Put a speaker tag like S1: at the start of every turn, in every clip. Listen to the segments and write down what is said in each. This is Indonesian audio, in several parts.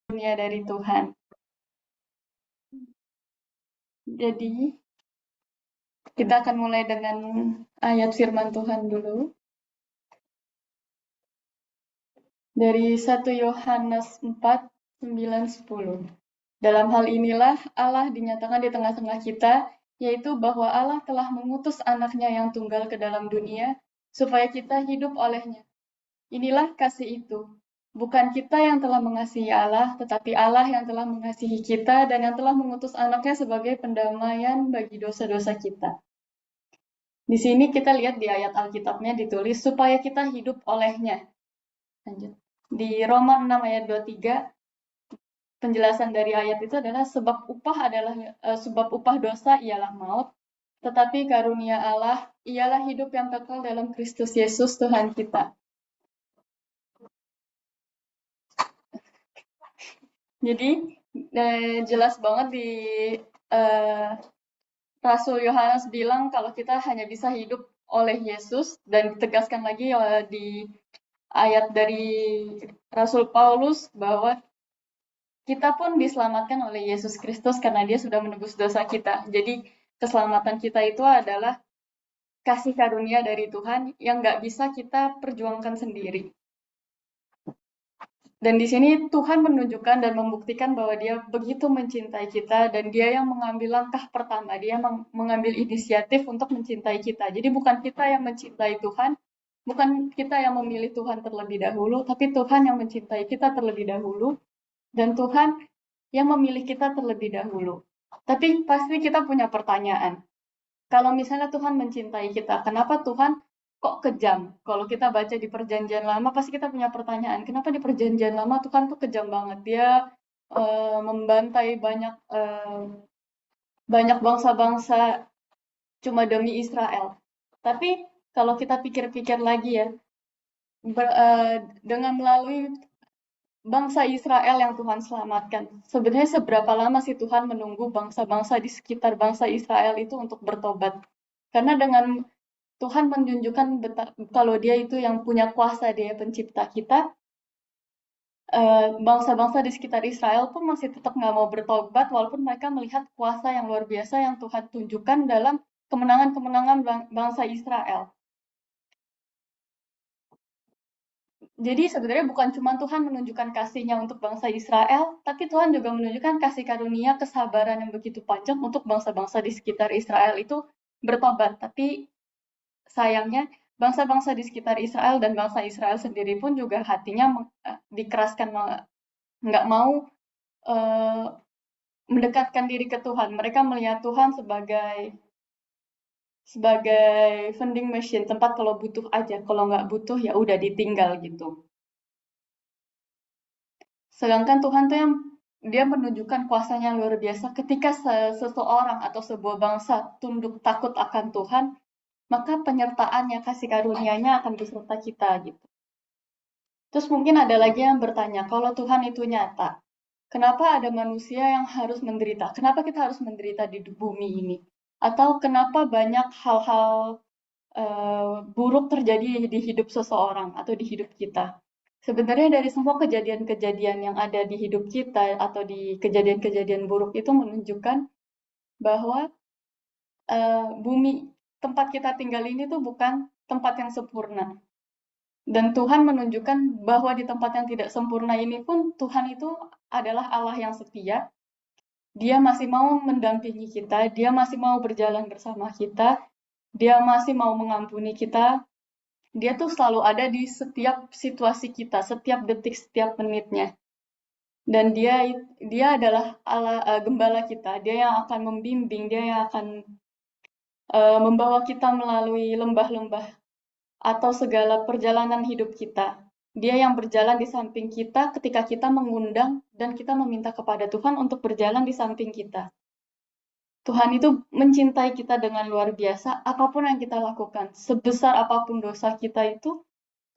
S1: karunia dari Tuhan. Jadi, kita akan mulai dengan ayat firman Tuhan dulu. Dari 1 Yohanes 4, 9, 10. Dalam hal inilah Allah dinyatakan di tengah-tengah kita, yaitu bahwa Allah telah mengutus anaknya yang tunggal ke dalam dunia, supaya kita hidup olehnya. Inilah kasih itu. Bukan kita yang telah mengasihi Allah, tetapi Allah yang telah mengasihi kita dan yang telah mengutus anaknya sebagai pendamaian bagi dosa-dosa kita. Di sini kita lihat di ayat Alkitabnya ditulis supaya kita hidup olehnya. Lanjut. Di Roma 6 ayat 23, penjelasan dari ayat itu adalah sebab upah dosa ialah maut, tetapi karunia Allah ialah hidup yang kekal dalam Kristus Yesus Tuhan kita. Jadi jelas banget di Rasul Yohanes bilang kalau kita hanya bisa hidup oleh Yesus, dan ditegaskan lagi di ayat dari Rasul Paulus bahwa kita pun diselamatkan oleh Yesus Kristus karena dia sudah menebus dosa kita. Jadi keselamatan kita itu adalah kasih karunia dari Tuhan yang nggak bisa kita perjuangkan sendiri. Dan di sini Tuhan menunjukkan dan membuktikan bahwa dia begitu mencintai kita dan dia yang mengambil langkah pertama, dia mengambil inisiatif untuk mencintai kita. Jadi bukan kita yang mencintai Tuhan, bukan kita yang memilih Tuhan terlebih dahulu, tapi Tuhan yang mencintai kita terlebih dahulu, dan Tuhan yang memilih kita terlebih dahulu. Tapi pasti kita punya pertanyaan. Kalau misalnya Tuhan mencintai kita, kenapa Tuhan kok kejam? Kalau kita baca di Perjanjian Lama, pasti kita punya pertanyaan, kenapa di Perjanjian Lama Tuhan tuh kejam banget? Dia membantai banyak bangsa-bangsa cuma demi Israel. Tapi kalau kita pikir-pikir lagi ya, dengan melalui bangsa Israel yang Tuhan selamatkan, sebenarnya seberapa lama sih Tuhan menunggu bangsa-bangsa di sekitar bangsa Israel itu untuk bertobat? Karena dengan Tuhan menunjukkan kalau dia itu yang punya kuasa, dia pencipta kita, bangsa-bangsa di sekitar Israel pun masih tetap nggak mau bertobat walaupun mereka melihat kuasa yang luar biasa yang Tuhan tunjukkan dalam kemenangan-kemenangan bangsa Israel. Jadi sebenarnya bukan cuma Tuhan menunjukkan kasih-Nya untuk bangsa Israel, tapi Tuhan juga menunjukkan kasih karunia kesabaran yang begitu panjang untuk bangsa-bangsa di sekitar Israel itu bertobat. Tapi sayangnya bangsa-bangsa di sekitar Israel dan bangsa Israel sendiri pun juga hatinya dikeraskan, nggak mau mendekatkan diri ke Tuhan. Mereka melihat Tuhan sebagai vending machine, tempat kalau butuh aja, kalau nggak butuh ya udah ditinggal gitu. Sedangkan Tuhan tuh yang dia menunjukkan kuasanya luar biasa ketika seseorang atau sebuah bangsa tunduk takut akan Tuhan, maka penyertaannya, kasih karunia-Nya akan beserta kita gitu. Terus mungkin ada lagi yang bertanya, kalau Tuhan itu nyata, kenapa ada manusia yang harus menderita? Kenapa kita harus menderita di bumi ini? Atau kenapa banyak hal-hal buruk terjadi di hidup seseorang atau di hidup kita? Sebenarnya dari semua kejadian-kejadian yang ada di hidup kita atau di kejadian-kejadian buruk itu menunjukkan bahwa bumi tempat kita tinggal ini tuh bukan tempat yang sempurna. Dan Tuhan menunjukkan bahwa di tempat yang tidak sempurna ini pun Tuhan itu adalah Allah yang setia. Dia masih mau mendampingi kita, dia masih mau berjalan bersama kita, dia masih mau mengampuni kita. Dia tuh selalu ada di setiap situasi kita, setiap detik, setiap menitnya. Dan dia adalah Allah, gembala kita. Dia yang akan membimbing, dia yang akan membawa kita melalui lembah-lembah atau segala perjalanan hidup kita. Dia yang berjalan di samping kita ketika kita mengundang dan kita meminta kepada Tuhan untuk berjalan di samping kita. Tuhan itu mencintai kita dengan luar biasa, apapun yang kita lakukan. Sebesar apapun dosa kita itu,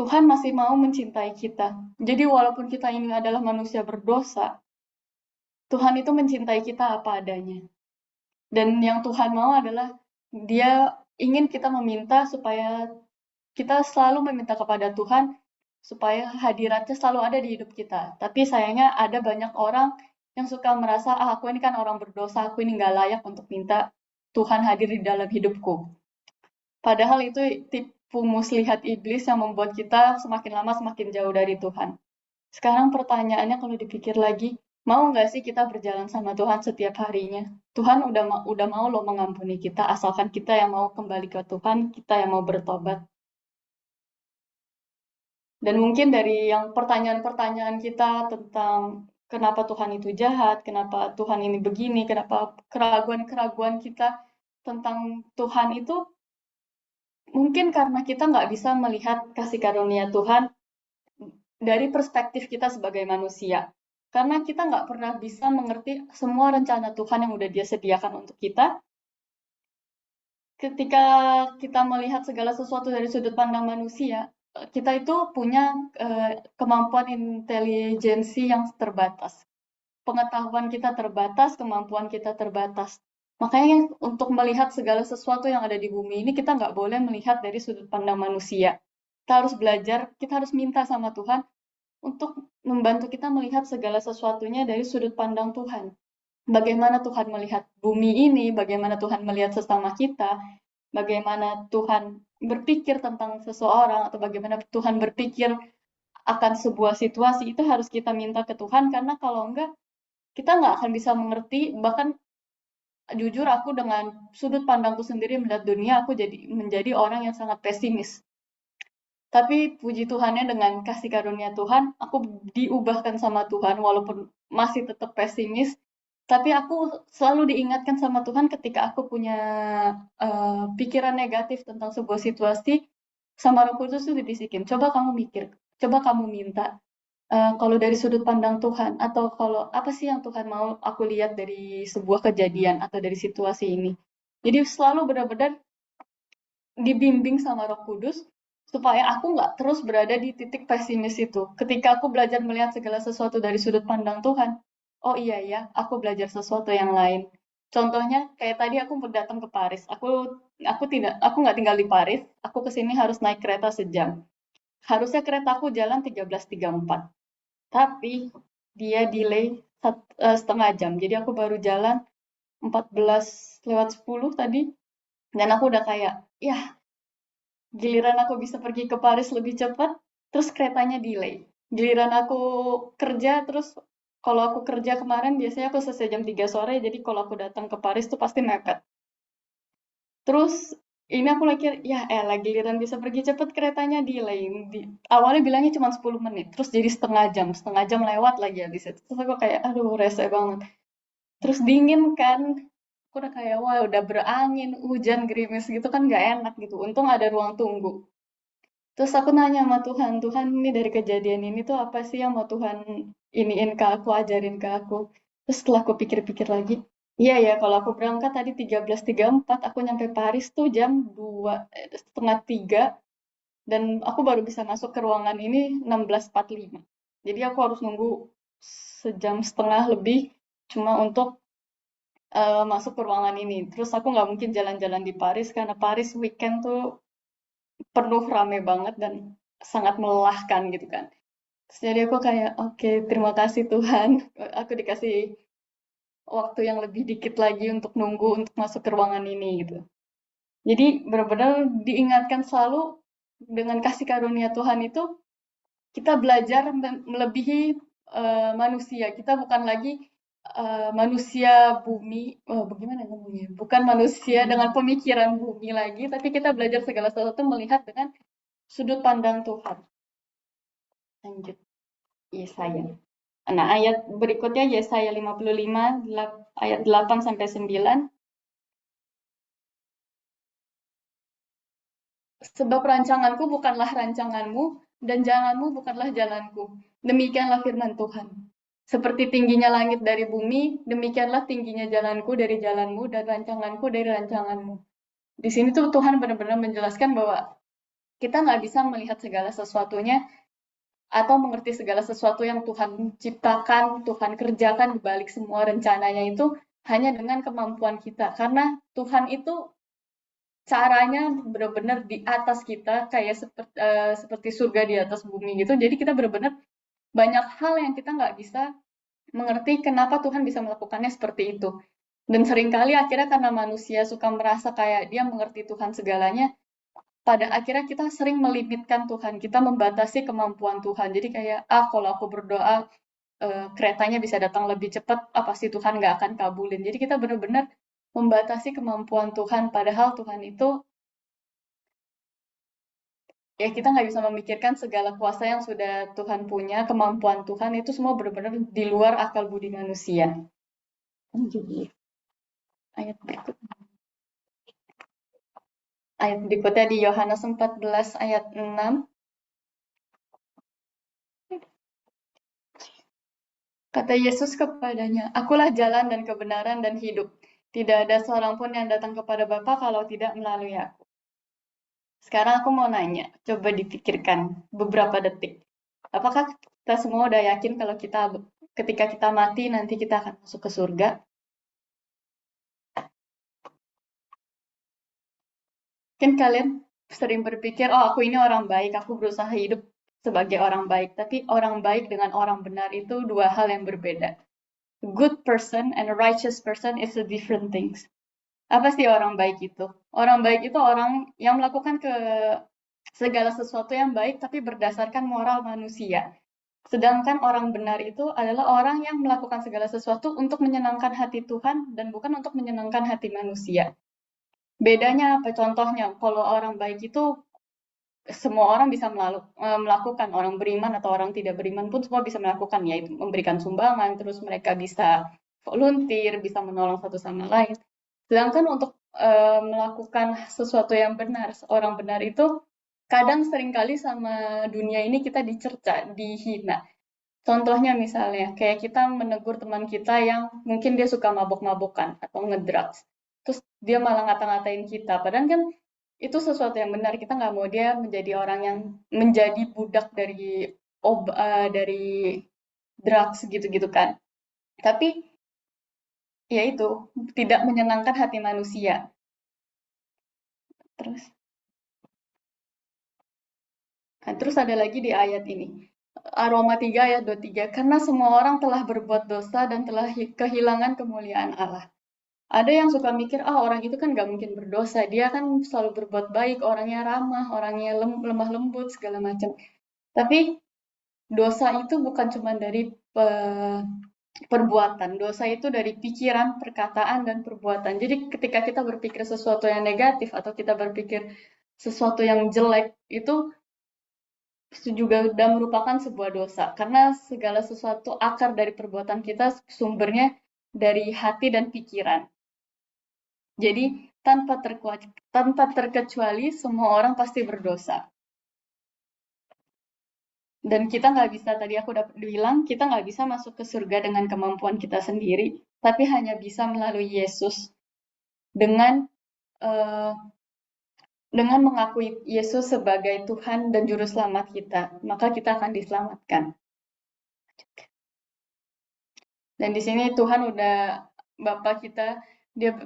S1: Tuhan masih mau mencintai kita. Jadi walaupun kita ini adalah manusia berdosa, Tuhan itu mencintai kita apa adanya. Dan yang Tuhan mau adalah dia ingin kita meminta supaya kita selalu meminta kepada Tuhan supaya hadiratnya selalu ada di hidup kita. Tapi sayangnya ada banyak orang yang suka merasa, aku ini kan orang berdosa, aku ini nggak layak untuk minta Tuhan hadir di dalam hidupku. Padahal itu tipu muslihat iblis yang membuat kita semakin lama semakin jauh dari Tuhan. Sekarang pertanyaannya kalau dipikir lagi, mau nggak sih kita berjalan sama Tuhan setiap harinya? Tuhan udah mau loh mengampuni kita, asalkan kita yang mau kembali ke Tuhan, kita yang mau bertobat. Dan mungkin dari yang pertanyaan-pertanyaan kita tentang kenapa Tuhan itu jahat, kenapa Tuhan ini begini, kenapa keraguan-keraguan kita tentang Tuhan itu, mungkin karena kita nggak bisa melihat kasih karunia Tuhan dari perspektif kita sebagai manusia. Karena kita nggak pernah bisa mengerti semua rencana Tuhan yang udah dia sediakan untuk kita. Ketika kita melihat segala sesuatu dari sudut pandang manusia, kita itu punya kemampuan intelijensi yang terbatas. Pengetahuan kita terbatas, kemampuan kita terbatas. Makanya untuk melihat segala sesuatu yang ada di bumi ini, kita nggak boleh melihat dari sudut pandang manusia. Kita harus belajar, kita harus minta sama Tuhan untuk membantu kita melihat segala sesuatunya dari sudut pandang Tuhan. Bagaimana Tuhan melihat bumi ini, bagaimana Tuhan melihat sesama kita, bagaimana Tuhan berpikir tentang seseorang, atau bagaimana Tuhan berpikir akan sebuah situasi, itu harus kita minta ke Tuhan, karena kalau enggak, kita nggak akan bisa mengerti. Bahkan jujur aku dengan sudut pandangku sendiri melihat dunia, aku menjadi orang yang sangat pesimis. Tapi puji Tuhannya dengan kasih karunia Tuhan, aku diubahkan sama Tuhan walaupun masih tetap pesimis. Tapi aku selalu diingatkan sama Tuhan ketika aku punya pikiran negatif tentang sebuah situasi, sama Roh Kudus itu dibisikin, coba kamu mikir, coba kamu minta. Kalau dari sudut pandang Tuhan, atau kalau apa sih yang Tuhan mau aku lihat dari sebuah kejadian atau dari situasi ini. Jadi selalu benar-benar dibimbing sama Roh Kudus, supaya aku nggak terus berada di titik pesimis itu. Ketika aku belajar melihat segala sesuatu dari sudut pandang Tuhan, oh iya ya, aku belajar sesuatu yang lain. Contohnya kayak tadi aku datang ke Paris. Aku nggak tinggal di Paris. Aku kesini harus naik kereta sejam. Harusnya keretaku jalan 13.34. Tapi dia delay setengah jam. Jadi aku baru jalan 14:10 tadi. Dan aku udah kayak, ya giliran aku bisa pergi ke Paris lebih cepat, terus keretanya delay. Giliran aku kerja, terus kalau aku kerja kemarin biasanya aku selesai jam 3 sore, jadi kalau aku datang ke Paris tuh pasti mepet. Terus ini aku mikir, ya elah giliran bisa pergi cepet keretanya delay. Awalnya bilangnya cuma 10 menit, terus jadi setengah jam lewat lagi habis itu. Terus aku kayak, aduh rese banget. Terus dingin kan, aku udah kayak, wah udah berangin, hujan, gerimis gitu kan gak enak gitu. Untung ada ruang tunggu. Terus aku nanya sama Tuhan, Tuhan ini dari kejadian ini tuh apa sih yang mau Tuhan iniin ke aku, ajarin ke aku. Terus setelah aku pikir-pikir lagi, iya ya kalau aku berangkat tadi 13.34, aku nyampe Paris tuh jam 2:30, dan aku baru bisa masuk ke ruangan ini 16:45. Jadi aku harus nunggu sejam setengah lebih cuma untuk masuk ke ruangan ini. Terus aku nggak mungkin jalan-jalan di Paris, karena Paris weekend tuh penuh rame banget dan sangat melelahkan gitu kan. Terus jadi aku kayak, oke, terima kasih Tuhan, aku dikasih waktu yang lebih dikit lagi untuk nunggu untuk masuk ke ruangan ini gitu. Jadi benar-benar diingatkan selalu dengan kasih karunia Tuhan itu, kita belajar melebihi manusia. Kita bukan lagi manusia bumi, bagaimana ngomongnya? Bukan manusia dengan pemikiran bumi lagi, tapi kita belajar segala sesuatu melihat dengan sudut pandang Tuhan. Lanjut, Yesaya. Nah, ayat berikutnya Yesaya 55 ayat 8 sampai 9. Sebab rancanganku bukanlah rancanganmu, dan jalanmu bukanlah jalanku. Demikianlah firman Tuhan. Seperti tingginya langit dari bumi, demikianlah tingginya jalanku dari jalanmu, dan rancanganku dari rancanganmu. Di sini tuh Tuhan benar-benar menjelaskan bahwa kita nggak bisa melihat segala sesuatunya atau mengerti segala sesuatu yang Tuhan ciptakan, Tuhan kerjakan di balik semua rencananya itu hanya dengan kemampuan kita. Karena Tuhan itu caranya benar-benar di atas kita, kayak seperti surga di atas bumi gitu. Jadi kita benar-benar banyak hal yang kita nggak bisa mengerti kenapa Tuhan bisa melakukannya seperti itu. Dan seringkali akhirnya karena manusia suka merasa kayak dia mengerti Tuhan segalanya, pada akhirnya kita sering melimitkan Tuhan, kita membatasi kemampuan Tuhan. Jadi kayak, kalau aku berdoa keretanya bisa datang lebih cepat, pasti Tuhan nggak akan kabulin. Jadi kita benar-benar membatasi kemampuan Tuhan, padahal Tuhan itu, ya kita nggak bisa memikirkan segala kuasa yang sudah Tuhan punya, kemampuan Tuhan itu semua benar-benar di luar akal budi manusia. Jadi, ayat berikutnya. Ayat berikutnya di Yohanes 14 ayat 6. Kata Yesus kepadanya, "Akulah jalan dan kebenaran dan hidup. Tidak ada seorang pun yang datang kepada Bapa kalau tidak melalui aku." Sekarang aku mau nanya, coba dipikirkan beberapa detik. Apakah kita semua udah yakin kalau ketika kita mati nanti kita akan masuk ke surga? Mungkin kalian sering berpikir, aku ini orang baik, aku berusaha hidup sebagai orang baik. Tapi orang baik dengan orang benar itu dua hal yang berbeda. A good person and a righteous person is a different things. Apa sih orang baik itu? Orang baik itu orang yang melakukan segala sesuatu yang baik tapi berdasarkan moral manusia. Sedangkan orang benar itu adalah orang yang melakukan segala sesuatu untuk menyenangkan hati Tuhan dan bukan untuk menyenangkan hati manusia. Bedanya apa? Contohnya, kalau orang baik itu semua orang bisa melakukan, orang beriman atau orang tidak beriman pun semua bisa melakukan, yaitu memberikan sumbangan, terus mereka bisa volunteer, bisa menolong satu sama lain. Sedangkan untuk melakukan sesuatu yang benar, orang benar itu kadang seringkali sama dunia ini kita dicerca, dihina. Contohnya misalnya, kayak kita menegur teman kita yang mungkin dia suka mabok-mabokan atau ngedrugs. Terus dia malah ngata-ngatain kita. Padahal kan itu sesuatu yang benar. Kita nggak mau dia menjadi orang yang menjadi budak dari drugs gitu-gitu kan. Tapi ya itu tidak menyenangkan hati manusia. Terus ada lagi di ayat ini. Roma 3 ayat 23. Karena semua orang telah berbuat dosa dan telah kehilangan kemuliaan Allah. Ada yang suka mikir, orang itu kan gak mungkin berdosa. Dia kan selalu berbuat baik, orangnya ramah, orangnya lemah lembut, segala macam. Tapi dosa itu bukan cuma dari perbuatan. Dosa itu dari pikiran, perkataan, dan perbuatan. Jadi ketika kita berpikir sesuatu yang negatif atau kita berpikir sesuatu yang jelek, itu juga sudah merupakan sebuah dosa. Karena segala sesuatu akar dari perbuatan kita sumbernya dari hati dan pikiran. Jadi tanpa terkecuali semua orang pasti berdosa. Dan kita nggak bisa, tadi aku udah bilang, kita nggak bisa masuk ke surga dengan kemampuan kita sendiri, tapi hanya bisa melalui Yesus dengan mengakui Yesus sebagai Tuhan dan Juru Selamat kita, maka kita akan diselamatkan. Dan di sini Tuhan udah Bapa kita,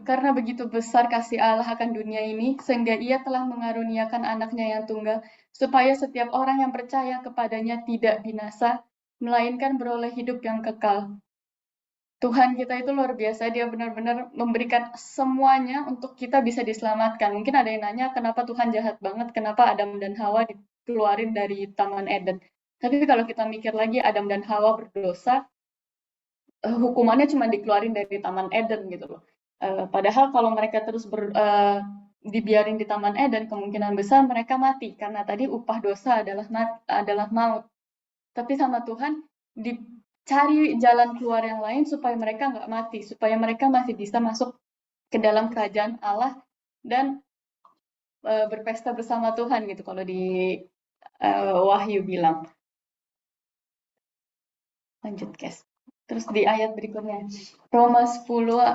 S1: karena begitu besar kasih Allah akan dunia ini, sehingga Ia telah mengaruniakan anaknya yang tunggal, supaya setiap orang yang percaya kepadanya tidak binasa, melainkan beroleh hidup yang kekal. Tuhan kita itu luar biasa, Dia benar-benar memberikan semuanya untuk kita bisa diselamatkan. Mungkin ada yang nanya, kenapa Tuhan jahat banget, kenapa Adam dan Hawa dikeluarin dari Taman Eden. Tapi kalau kita mikir lagi, Adam dan Hawa berdosa, hukumannya cuma dikeluarin dari Taman Eden gitu loh. Padahal kalau mereka terus dibiarin di Taman Eden, kemungkinan besar mereka mati karena tadi upah dosa adalah maut. Tapi sama Tuhan dicari jalan keluar yang lain supaya mereka nggak mati, supaya mereka masih bisa masuk ke dalam kerajaan Allah dan berpesta bersama Tuhan gitu kalau di Wahyu bilang. Lanjut, guys. Terus di ayat berikutnya, Roma 10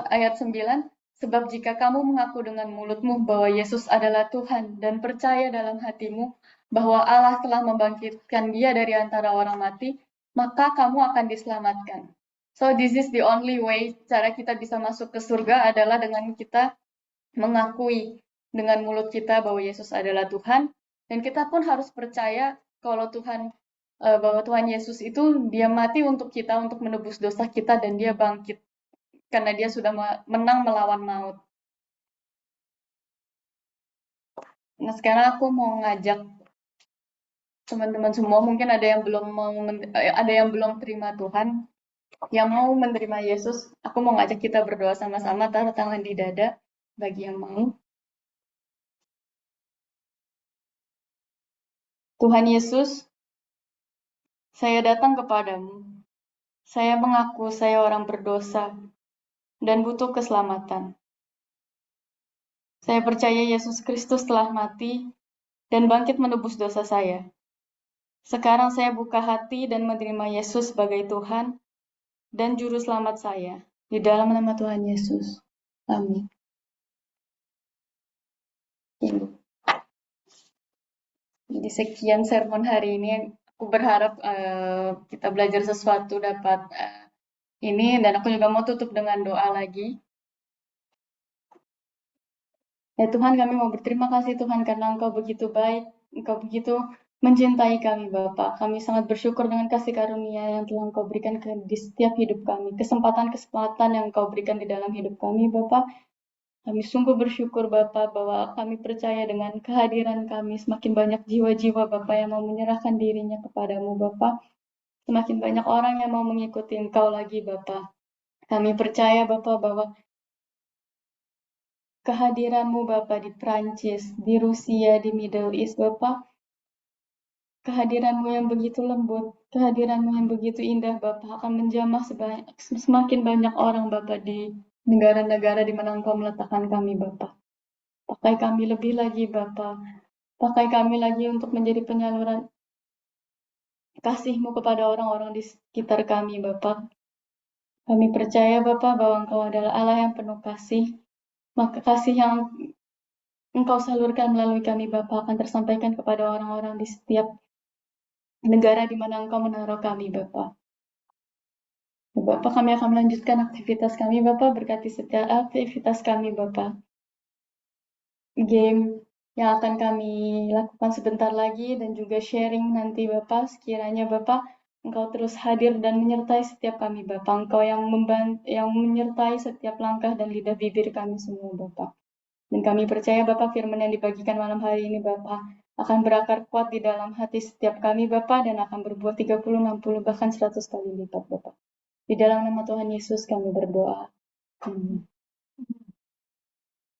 S1: ayat 9, sebab jika kamu mengaku dengan mulutmu bahwa Yesus adalah Tuhan dan percaya dalam hatimu bahwa Allah telah membangkitkan Dia dari antara orang mati, maka kamu akan diselamatkan. So this is the only way cara kita bisa masuk ke surga adalah dengan kita mengakui dengan mulut kita bahwa Yesus adalah Tuhan, dan kita pun harus percaya kalau bahwa Tuhan Yesus itu dia mati untuk kita, untuk menebus dosa kita, dan dia bangkit karena dia sudah menang melawan maut. Nah, sekarang aku mau ngajak teman-teman semua, mungkin ada yang belum terima Tuhan, yang mau menerima Yesus. Aku mau ngajak kita berdoa sama-sama, taruh tangan di dada bagi yang mau. Tuhan Yesus, saya datang kepadamu. Saya mengaku saya orang berdosa dan butuh keselamatan. Saya percaya Yesus Kristus telah mati dan bangkit menebus dosa saya. Sekarang saya buka hati dan menerima Yesus sebagai Tuhan dan Juru Selamat saya. Di dalam nama Tuhan Yesus. Amin. Jadi sekian sermon hari ini. Aku berharap kita belajar sesuatu dapat ini, dan aku juga mau tutup dengan doa lagi. Ya Tuhan, kami mau berterima kasih Tuhan karena Engkau begitu baik, Engkau begitu mencintai kami Bapa. Kami sangat bersyukur dengan kasih karunia yang telah Engkau berikan di setiap hidup kami, kesempatan-kesempatan yang Engkau berikan di dalam hidup kami Bapa. Kami sungguh bersyukur Bapa bahwa kami percaya dengan kehadiran kami semakin banyak jiwa-jiwa Bapa yang mau menyerahkan dirinya kepadamu Bapa. Semakin banyak orang yang mau mengikuti Engkau lagi Bapa. Kami percaya Bapa bahwa kehadiran-Mu Bapa di Prancis, di Rusia, di Middle East Bapa, kehadiran-Mu yang begitu lembut, kehadiran-Mu yang begitu indah Bapa akan menjamah semakin banyak orang Bapa di negara-negara di mana Engkau meletakkan kami Bapa. Pakai kami lebih lagi Bapa, pakai kami lagi untuk menjadi penyaluran kasih-Mu kepada orang-orang di sekitar kami Bapa. Kami percaya Bapa bahwa Engkau adalah Allah yang penuh kasih, maka kasih yang Engkau salurkan melalui kami Bapa akan tersampaikan kepada orang-orang di setiap negara di mana Engkau menaruh kami Bapa. Bapa, kami akan melanjutkan aktivitas kami Bapa, berkati setiap aktivitas kami Bapa. Game yang akan kami lakukan sebentar lagi dan juga sharing nanti Bapa, sekiranya Bapa Engkau terus hadir dan menyertai setiap kami Bapa. Engkau yang menyertai setiap langkah dan lidah bibir kami semua Bapa. Dan kami percaya Bapa firman yang dibagikan malam hari ini Bapa akan berakar kuat di dalam hati setiap kami Bapa dan akan berbuah 30, 60, bahkan 100 kali lipat Bapa. Di dalam nama Tuhan Yesus kami berdoa. Amin.